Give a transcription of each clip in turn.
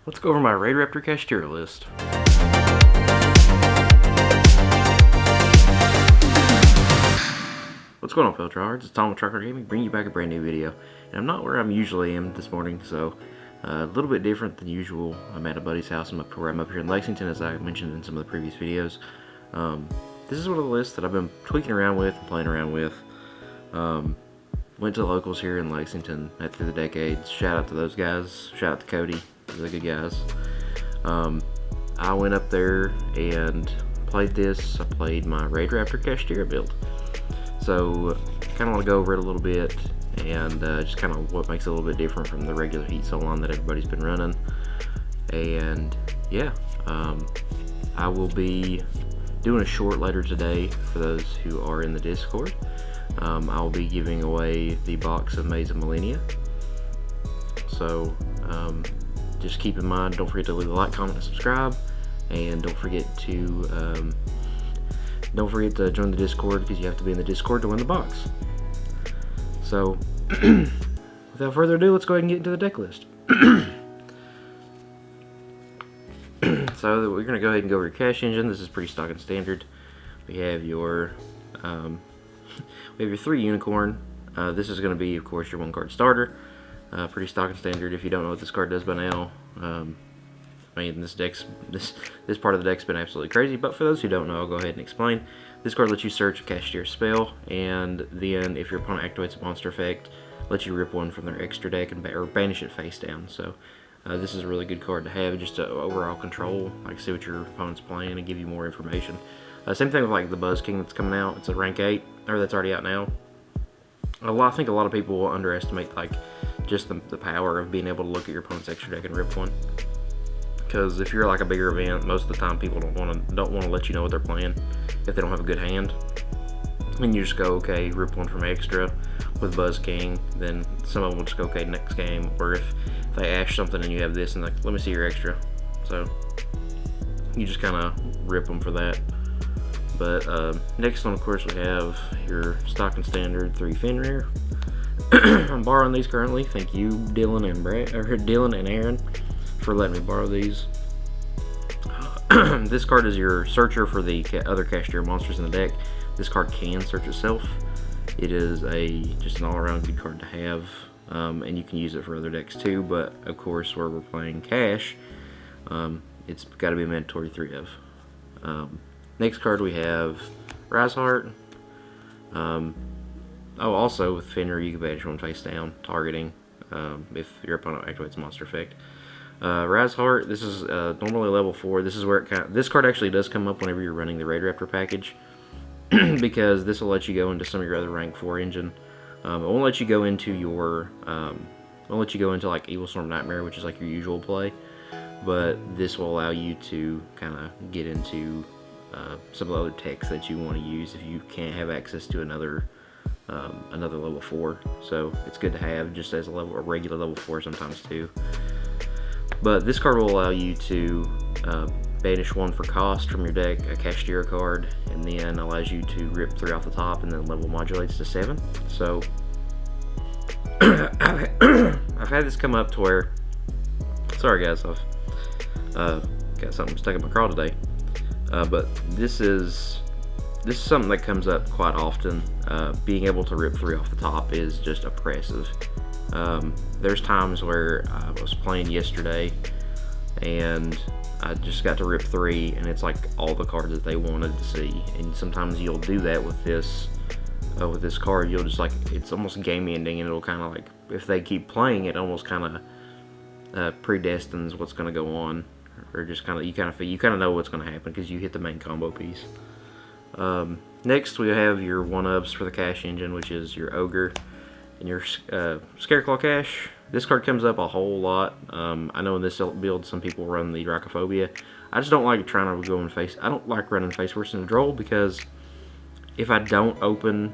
Let's go over my RaidRaptor Kashtira list. What's going on, fellow tryhards? It's Tom with Trucker Gaming, bringing you back a brand new video. And I'm not where I'm usually am this morning, so a little bit different than usual. I'm at a buddy's house. I'm up here in Lexington, as I mentioned in some of the previous videos. This is one of the lists that I've been tweaking around with and playing around with. Went to locals here in Lexington through the decades. Shout out to those guys. Shout out to Cody. They're the good guys. I went up there and played this. I played my RaidRaptor Kashtira build. So, kind of want to go over it a little bit and just kind of what makes it a little bit different from the regular heat soul line that everybody's been running. And yeah, I will be doing a short later today for those who are in the Discord. I will be giving away the box of Maze of Millennia. So, just keep in mind, don't forget to leave a like, comment, and subscribe, and don't forget to join the Discord, because you have to be in the Discord to win the box. So, without further ado, let's go ahead and get into the deck list. So we're going to go ahead and go over your cash engine. This is pretty stock and standard. We have your 3 unicorn. This is going to be, of course, your 1-card starter. Pretty stock and standard. If you don't know what this card does by now, I mean, this part of the deck's been absolutely crazy, but for those who don't know, I'll go ahead and explain. This card lets you search a Kashtira spell, and then if your opponent activates a monster effect, lets you rip one from their extra deck and or banish it face down. So this is a really good card to have, just to overall control, like see what your opponent's playing and give you more information. Same thing with like the Buzz King that's coming out. It's a rank 8, or that's already out now. I think a lot of people will underestimate like just the power of being able to look at your opponent's extra deck and rip one. Because if you're like a bigger event, most of the time people don't want to let you know what they're playing if they don't have a good hand. And you just go, okay, rip one from extra with Buzz King. Then some of them will just go, okay, next game. Or if they ash something and you have this, and like, let me see your extra. So you just kind of rip them for that. But next one, of course, we have your stock and standard 3 Fenrir. I'm borrowing these currently. Thank you, Dylan and Aaron, for letting me borrow these. This card is your searcher for the other Kashtira monsters in the deck. This card can search itself. It is just an all-around good card to have, and you can use it for other decks too. But of course, where we're playing Cash, it's got to be a mandatory 3 of. Next card we have RaidRaptor. Also with Fenrir, you can banish one face down, targeting if your opponent activates a monster effect. RaidRaptor, this is normally level 4. This is where this card actually does come up whenever you're running the RaidRaptor package, because this will let you go into some of your other rank 4 engine. It won't let you go into your like Evil Storm Nightmare, which is like your usual play, but this will allow you to kind of get into some of the other techs that you want to use if you can't have access to another level 4. So it's good to have just as a regular level 4 sometimes too. But this card will allow you to banish 1 for cost from your deck, a Kashtira card, and then allows you to rip 3 off the top, and then level modulates to 7. So I've had this come up to where, sorry guys, I've got something stuck in my craw today. But this is something that comes up quite often. Being able to rip 3 off the top is just oppressive. There's times where I was playing yesterday and I just got to rip 3, and it's like all the cards that they wanted to see. And sometimes you'll do that with this card. You'll just like, it's almost game ending, and it'll kind of like, if they keep playing it, almost kind of predestines what's going to go on. Or just kind of, you kind of know what's going to happen because you hit the main combo piece. Next we have your 1-ups for the cash engine, which is your Ogre and your Scareclaw Cash. This card comes up a whole lot. I know in this build some people run the Dracophobia. I just don't like trying to go in face. I don't like running face first in the draw, because if I don't open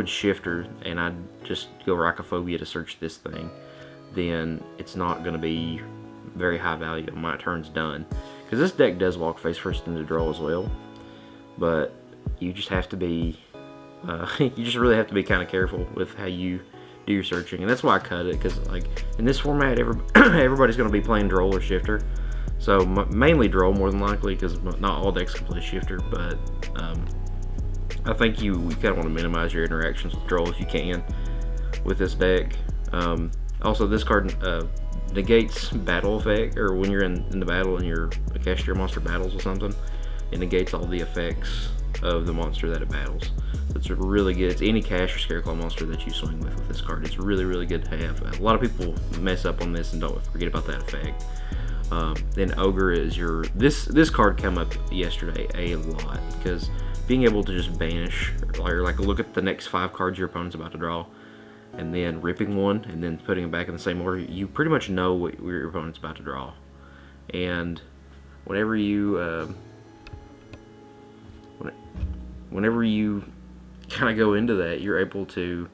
Shifter and I just go Dracophobia to search this thing, then it's not going to be very high value on my turn's done, because this deck does walk face first in the draw as well. But you just have to be you just really have to be kind of careful with how you do your searching, and that's why I cut it, because like in this format, everybody's going to be playing Droll or Shifter, so mainly Droll more than likely, because not all decks can play Shifter, but I think you kind of want to minimize your interactions with Droll if you can with this deck. Also, this card negates battle effect, or when you're in the battle and you're a Kashtira monster battles with something, it negates all the effects of the monster that it battles. So it's really good. It's any Cash or Scareclaw monster that you swing with this card. It's really, really good to have. A lot of people mess up on this and don't forget about that effect. Then Ogre is your... This card came up yesterday a lot, because being able to just banish, or like look at the next 5 cards your opponent's about to draw, and then ripping one, and then putting it back in the same order, you pretty much know what your opponent's about to draw. And whenever you kind of go into that, you're able to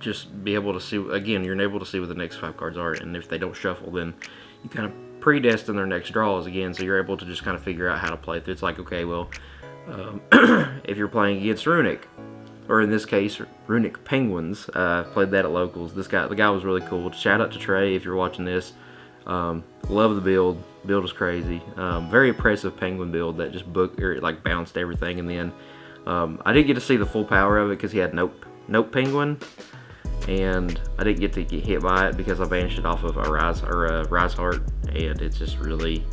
just be able to see, again, you're able to see what the next 5 cards are, and if they don't shuffle, then you kind of predestine their next draws again, so you're able to just kind of figure out how to play through. It's like, okay, well, if you're playing against Runic, or in this case, Runic Penguins, played that at locals. The guy was really cool. Shout out to Trey if you're watching this. Love the build. Build was crazy. Very impressive penguin build that just like bounced everything. And then I didn't get to see the full power of it because he had Nope Penguin, and I didn't get to get hit by it because I banished it off of a Rise Heart, and it's just really,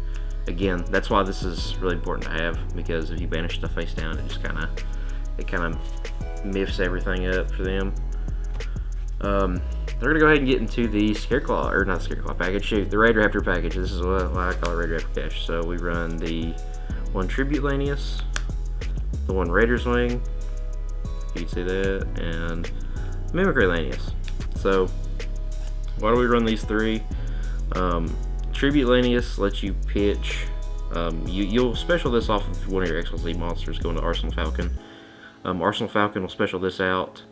again, that's why this is really important to have, because if you banish the face down, it just kind of miffs everything up for them. They're gonna go ahead and get into the Scareclaw, or not Scareclaw package, shoot, the RaidRaptor package. This is what I call it, RaidRaptor Cash. So we run the 1 Tribute Lanius, the 1 Raider's Wing, you can see that, and Mimicry Lanius. So why do we run these 3? Tribute Lanius lets you pitch. You'll special this off of one of your XYZ monsters going to Arsenal Falcon. Arsenal Falcon will special this out.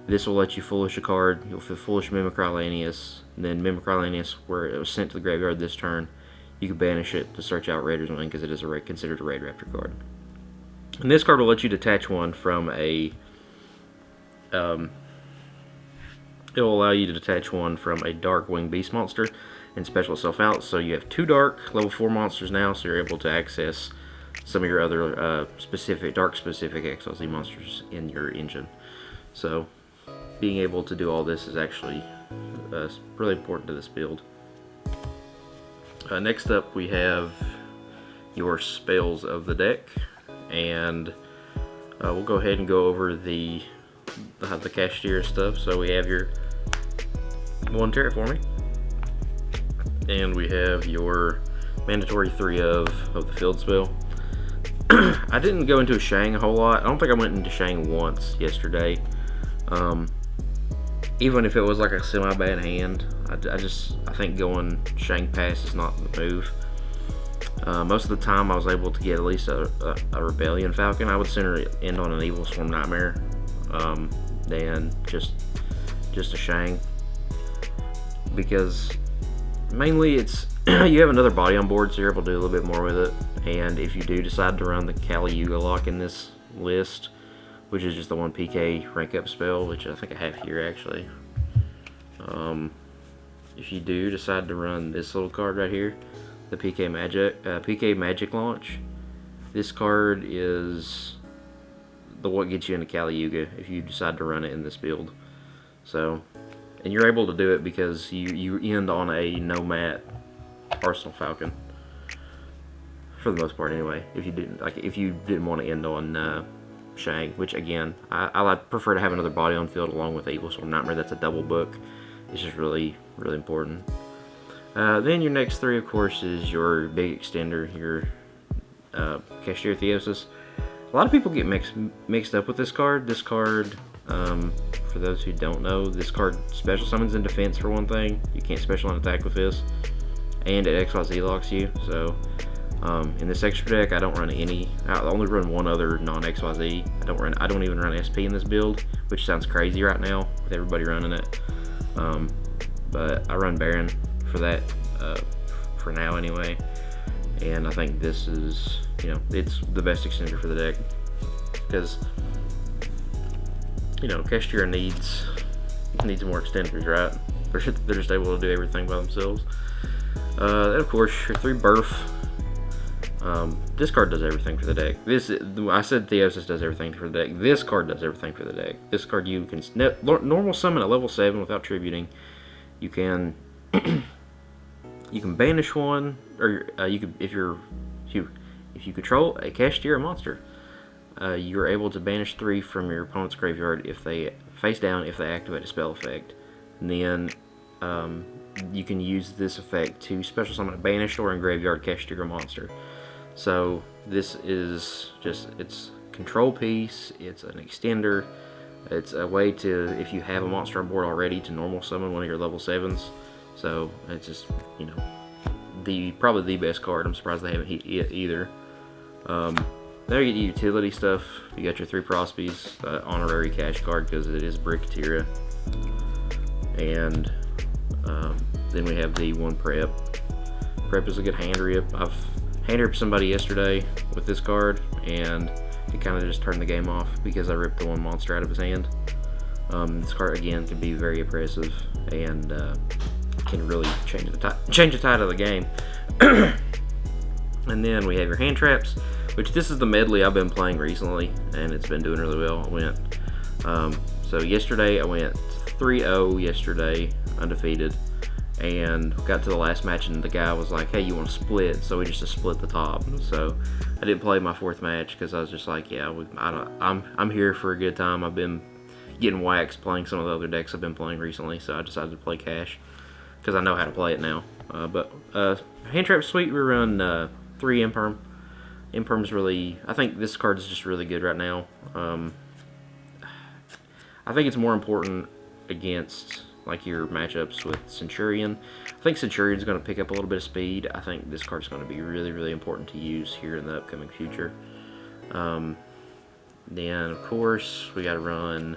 This will let you Foolish a card. You'll Foolish Mimicry Lanius. And then Mimicry Lanius, where it was sent to the graveyard this turn, you can banish it to search out Raider's Wing, because it is considered a RaidRaptor card. And this card will let you detach one from a... it will allow you to detach one from a Dark Wing Beast monster and special itself out. So you have 2 Dark level 4 monsters now, so you're able to access some of your other Dark specific XLZ monsters in your engine. So being able to do all this is actually really important to this build. Next up, we have your spells of the deck, and we'll go ahead and go over the Kashtira stuff. So we have your 1 Terraforming, and we have your mandatory 3 of the field spell. I didn't go into Shang a whole lot. I don't think I went into Shang once yesterday. Even if it was like a semi-bad hand, I think going Shang Pass is not the move. Most of the time I was able to get at least a Rebellion Falcon. I would sooner end on an Evil Swarm Nightmare than just a Shang, because mainly it's you have another body on board, so you're able to do a little bit more with it. And if you do decide to run the YuGiOh lock in this list, which is just the 1 PK rank up spell, which I think I have here actually. If you do decide to run this little card right here, the PK Magic Launch, this card is what gets you into YuGiOh if you decide to run it in this build. So, and you're able to do it because you end on a no-mat Arsenal Falcon, for the most part anyway. If you didn't want to end on Shang, which again, I prefer to have another body on field along with Evil Swarm Nightmare. That's a double book. It's just really, really important. Then your next 3, of course, is your big extender, your Kashtira Theosis. A lot of people get mixed up with this card. This card, for those who don't know, this card special summons in defense for one thing. You can't special on attack with this, and it XYZ locks you. So in this extra deck, I don't run any. I only run one other non-XYZ. I don't even run SP in this build, which sounds crazy right now with everybody running it. But I run Baron for that, for now anyway. And I think this is, it's the best extender for the deck, because Kashtira needs Needs more extenders, right? They're just able to do everything by themselves. And of course, your 3 Burf. This card does everything for the deck. I said Theosis does everything for the deck. This card does everything for the deck. This card you can normal summon at level 7 without tributing. You can you can banish one, or you could if you control a Kashtira monster, you're able to banish 3 from your opponent's graveyard if they face down if they activate a spell effect. And then you can use this effect to special summon a banished or in graveyard Kashtira monster. So this is just, it's control piece, it's an extender, it's a way to, if you have a monster on board already, to normal summon one of your level 7s. So it's just, you know, probably the best card. I'm surprised they haven't hit it either. There you get utility stuff. You got your 3 Prospies, honorary cash card because it is Kashtira. And then we have the 1 Prep. Prep is a good hand rip. I've hand ripped somebody yesterday with this card, and it kind of just turned the game off because I ripped the 1 monster out of his hand. This card again can be very oppressive and can really change the tide of the game. And then we have your hand traps, which this is the medley I've been playing recently, and it's been doing really well. So yesterday I went 3-0 yesterday, undefeated, and got to the last match, and the guy was like, hey, you want to split? So we just split the top. So I didn't play my 4th match because I was just like, yeah, I'm here for a good time. I've been getting waxed playing some of the other decks I've been playing recently, so I decided to play cash because I know how to play it now. But hand trap sweet, we run 3 Imperm. Imperm's really, I think this card is just really good right now. I think it's more important against like your matchups with Centurion. I think Centurion's going to pick up a little bit of speed. I think this card's going to be really, really important to use here in the upcoming future. Then, of course, we got to run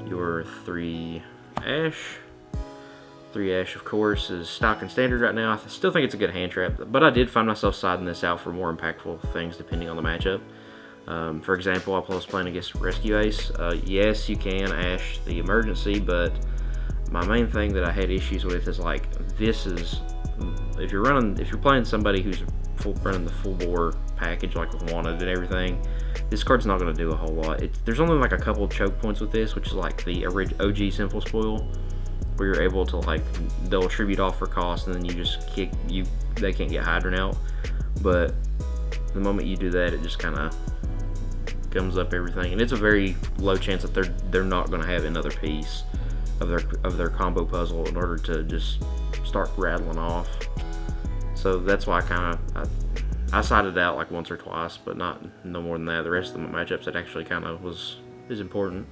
your 3 Ash. 3 Ash, of course, is stock and standard right now. I still think it's a good hand trap, but I did find myself siding this out for more impactful things depending on the matchup. For example, I was playing against Rescue Ace. Yes, you can Ash the emergency, but my main thing that I had issues with is like, this is, if you're playing somebody who's running the full bore package like with Wanted and everything, this card's not going to do a whole lot. There's only like a couple of choke points with this, which is like the OG Simple Spoil, where you're able to, like, they'll attribute off for cost and then you just kick, they can't get Hydrant out. But the moment you do that, it just kind of gums up everything, and it's a very low chance that they're not going to have another piece of their combo puzzle in order to just start rattling off. So that's why I sided out like once or twice, but no more than that. The rest of the matchups, it actually kind of is important.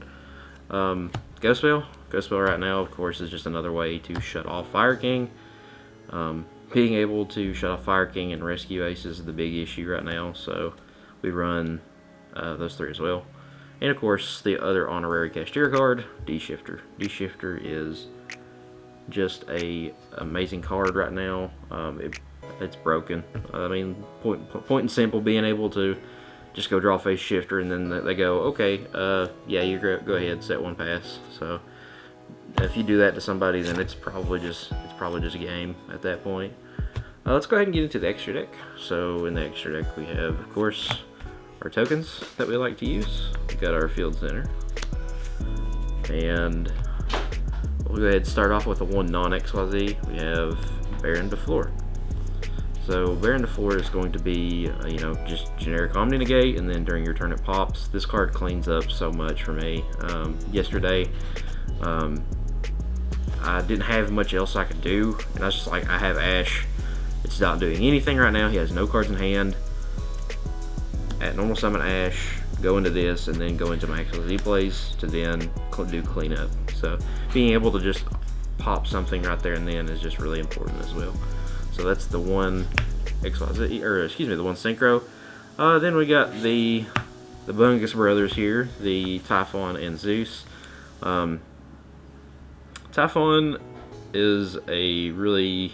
Ghost Spell right now, of course, is just another way to shut off Fire King. Being able to shut off Fire King and Rescue Ace is the big issue right now, so we run those 3 as well. And of course, the other honorary Kashtira card, D-Shifter. D-Shifter is just a amazing card right now. It's broken. I mean, point and simple, being able to just go draw face shifter, and then they go, okay, yeah, you go ahead, set 1 pass. So if you do that to somebody, then it's probably just a game at that point. Let's go ahead and get into the extra deck. So in the extra deck, we have, of course, our tokens that we like to use. We've got our Field Center, and we'll go ahead and start off with a 1 non-XYZ. We have Baron de Fleur. So Baron de Fleur is going to be, just generic Omni Negate, and then during your turn it pops. This card cleans up so much for me. Yesterday, I didn't have much else I could do, and I was just like, I have Ash. It's not doing anything right now. He has no cards in hand. At normal summon Ash, go into this, and then go into my XYZ plays to then do cleanup. So being able to just pop something right there and then is just really important as well. So that's the 1 XYZ, or excuse me, the 1 Synchro. Then we got the Bungus brothers here, the Typhon and Zeus. Typhon is a really,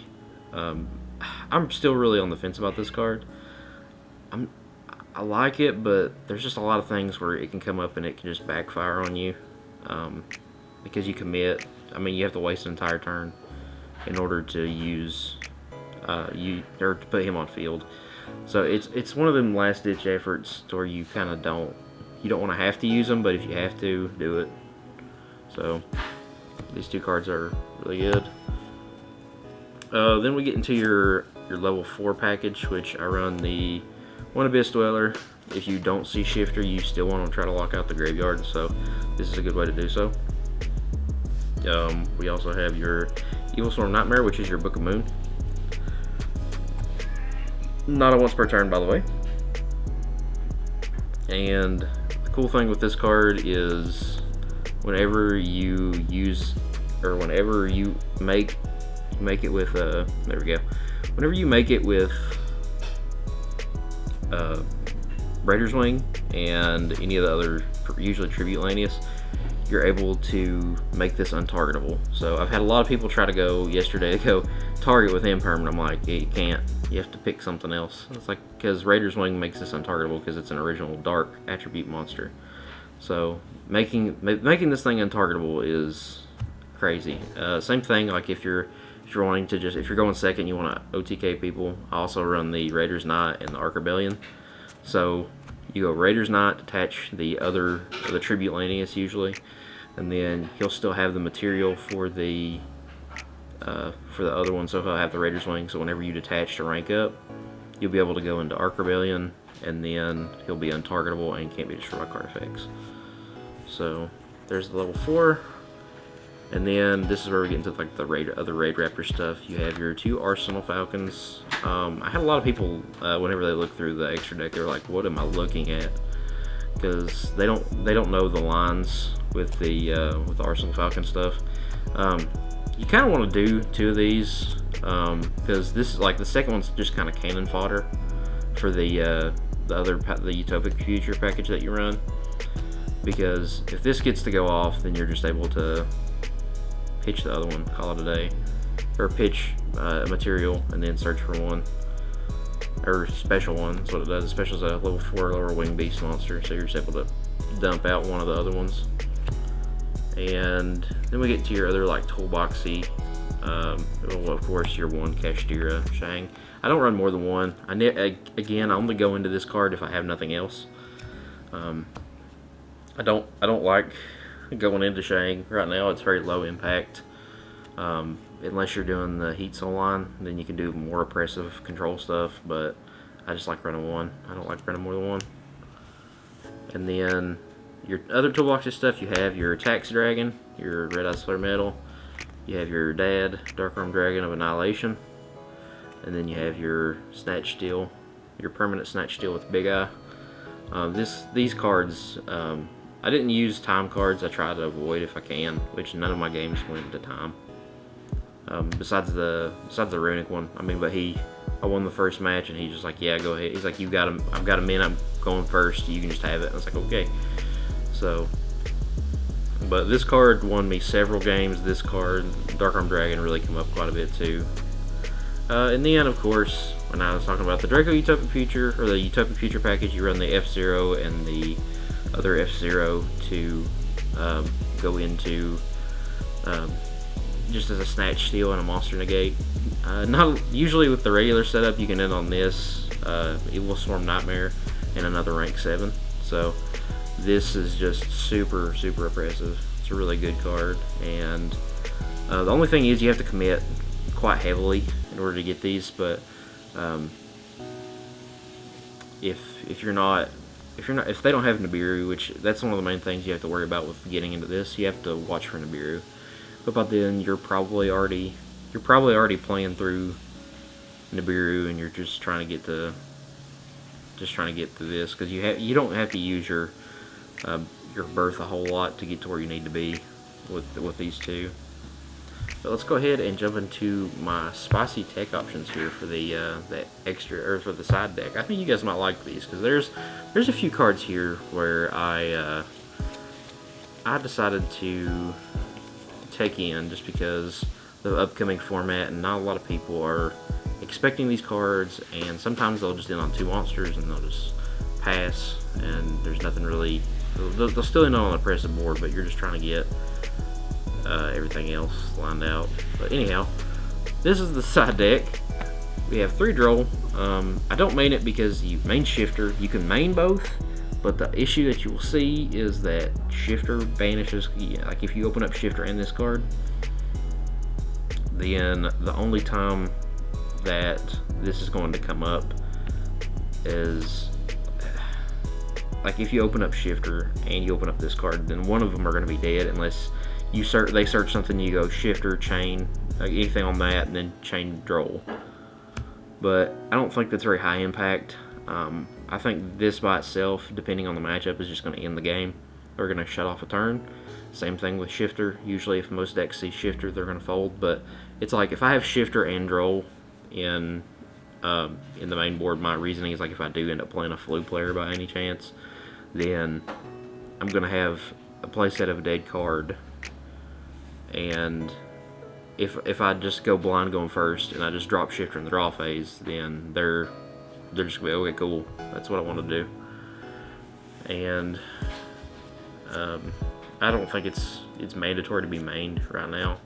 I'm still really on the fence about this card. I like it, but there's just a lot of things where it can come up and it can just backfire on you, because you commit I mean, you have to waste an entire turn in order to use or to put him on field. So it's one of them last ditch efforts to where you kind of don't want to have to use them, but if you have to, do it. So these two cards are really good. Then we get into your level 4 package, which I run the one Abyss Dweller. If you don't see Shifter, you still want to try to lock out the graveyard, so this is a good way to do so. We also have your Evil Storm Nightmare, which is your Book of Moon. Not a once per turn, by the way. And the cool thing with this card is whenever you use, or whenever you make it with there we go. Whenever you make it with Raider's Wing and any of the other, usually Tribute Lanius, you're able to make this untargetable. So I've had a lot of people try to go target with Imperm, and I'm like, you can't. You have to pick something else. It's like, because Raider's Wing makes this untargetable because it's an original dark attribute monster. So making this thing untargetable is crazy. Same thing, like if you're wanting to if you're going second, you want to OTK people. I also run the Raider's Knight and the Ark Rebellion. So you go Raider's Knight, attach the Tribute Lanius usually, and then he'll still have the material for the other one. So he'll have the Raider's Wing. So whenever you detach to rank up, you'll be able to go into Ark Rebellion, and then he'll be untargetable and can't be destroyed by card effects. So there's the level 4. And then this is where we get into like the other RaidRaptor stuff. You have your 2 Arsenal Falcons. I had a lot of people whenever they look through the extra deck, they were like, "What am I looking at?" Because they don't know the lines with the Arsenal Falcon stuff. You kind of want to do 2 of these because this is like the second one's just kind of cannon fodder for the Utopic Future package that you run. Because if this gets to go off, then you're just able to pitch the other one, call it a day, or pitch a material and then search for one, or special one. That's what it does. Special is a level 4 lower wing beast monster, so you're just able to dump out one of the other ones. And then we get to your other like toolboxy. Well, of course, your 1 Kashtira Shang. I don't run more than one. Again, I only go into this card if I have nothing else. I don't like going into Shang right now. It's very low impact. Unless you're doing the Heat Soul line, then you can do more oppressive control stuff, but I just like running 1. I don't like running more than 1. And then your other toolboxes stuff, you have your Tax Dragon, your Red Eye Slayer Metal, you have your Dad, Dark Arm Dragon of Annihilation, and then you have your Snatch Steel, your permanent Snatch Steel with Big Eye. These cards, I didn't use time cards. I try to avoid if I can, which none of my games went into time. Besides the Runic one. I mean, but I won the first match, and he's just like, yeah, go ahead. He's like, I've got a min, I'm going first. You can just have it. I was like, okay. So, but this card won me several games. This card, Dark Arm Dragon, really come up quite a bit too. In the end, of course, when I was talking about the Draco Utopic Future, or the Utopic Future package, you run the F-Zero and the other F-Zero to go into just as a Snatch Steal and a Monster Negate. Not usually with the regular setup, you can end on this Evil Storm Nightmare and another rank 7. So this is just super oppressive. It's a really good card, and the only thing is you have to commit quite heavily in order to get these. But if they don't have Nibiru, which that's one of the main things you have to worry about with getting into this, you have to watch for Nibiru. But by then you're probably already playing through Nibiru, and you're just trying to get to this, because you don't have to use your birth a whole lot to get to where you need to be with these two. But let's go ahead and jump into my spicy tech options here for the extra, or for the side deck. I think you guys might like these, because there's a few cards here where I decided to take in just because the upcoming format, and not a lot of people are expecting these cards, and sometimes they'll just end on 2 monsters and they'll just pass, and there's nothing really. They'll still end on an oppressive board, but you're just trying to get everything else lined out. But anyhow, this is the side deck. We have 3 droll. I don't main it because you main shifter. You can main both, but the issue that you will see is that shifter banishes. Like if you open up shifter and this card, then the only time that this is going to come up is like if you open up shifter and you open up this card, then one of them are going to be dead unless you they search something. You go shifter, chain, anything on that, and then chain droll. But I don't think that's very high impact. I think this by itself, depending on the matchup, is just going to end the game. They're going to shut off a turn. Same thing with shifter. Usually if most decks see shifter, they're going to fold. But it's like if I have shifter and droll in the main board, my reasoning is like if I do end up playing a flu player by any chance, then I'm going to have a playset of a dead card. And if I just go blind going first and I just drop shifter in the draw phase, then they're just gonna be, okay, cool, that's what I want to do. And I don't think it's mandatory to be mained right now.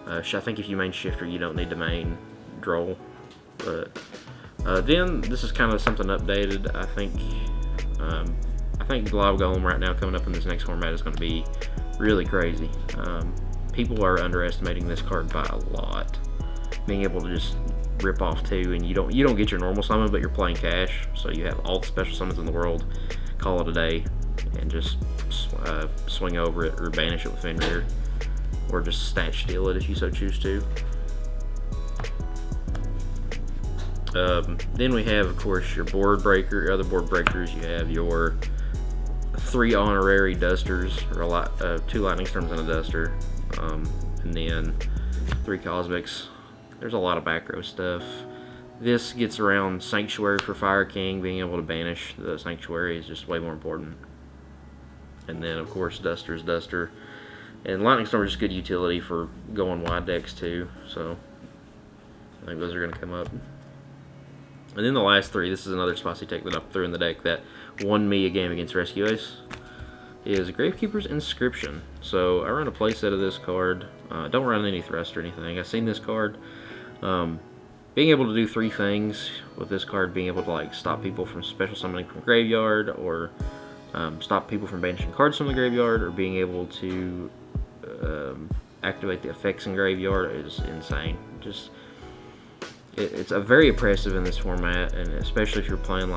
I think if you main shifter, you don't need to main droll. But then this is kind of something updated. I think Live Golem right now coming up in this next format is going to be really crazy. People are underestimating this card by a lot. Being able to just rip off 2, and you don't get your normal summon, but you're playing cash, so you have all the special summons in the world. Call it a day, and just swing over it or banish it with Fenrir, or just snatch steal it if you so choose to. Then we have, of course, your board breaker. Your other board breakers, you have your 3 honorary dusters, or 2 lightning storms and a duster, and then 3 cosmics. There's a lot of back row stuff. This gets around Sanctuary for Fire King. Being able to banish the Sanctuary is just way more important. And then, of course, Duster's Duster. And Lightning Storm is just good utility for going wide decks too. So I think those are going to come up. And then the last 3, this is another spicy tech that I threw in the deck that won me a game against Rescue Ace, is Gravekeeper's Inscription. So I run a playset of this card. Don't run any thrust or anything. I've seen this card. Being able to do 3 things with this card: being able to like stop people from special summoning from graveyard, or stop people from banishing cards from the graveyard, or being able to activate the effects in graveyard is insane. Just it's a very oppressive in this format, and especially if you're playing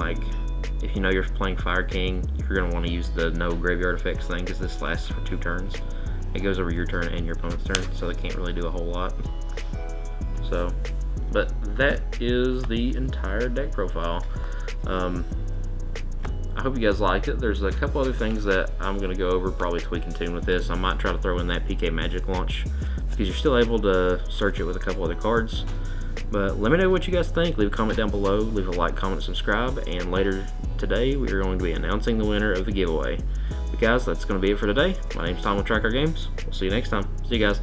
if you know you're playing Fire King, you're going to want to use the no graveyard effects thing, because this lasts for 2 turns. It goes over your turn and your opponent's turn, so they can't really do a whole lot. So, but that is the entire deck profile. I hope you guys liked it. There's a couple other things that I'm going to go over, probably tweak and tune with this. I might try to throw in that PK Magic launch, because you're still able to search it with a couple other cards. But let me know what you guys think. Leave a comment down below, leave a like, comment, subscribe, and later today we are going to be announcing the winner of the giveaway. But guys, that's going to be it for today. My name's Tom with Track Our Games. We'll see you next time. See you guys.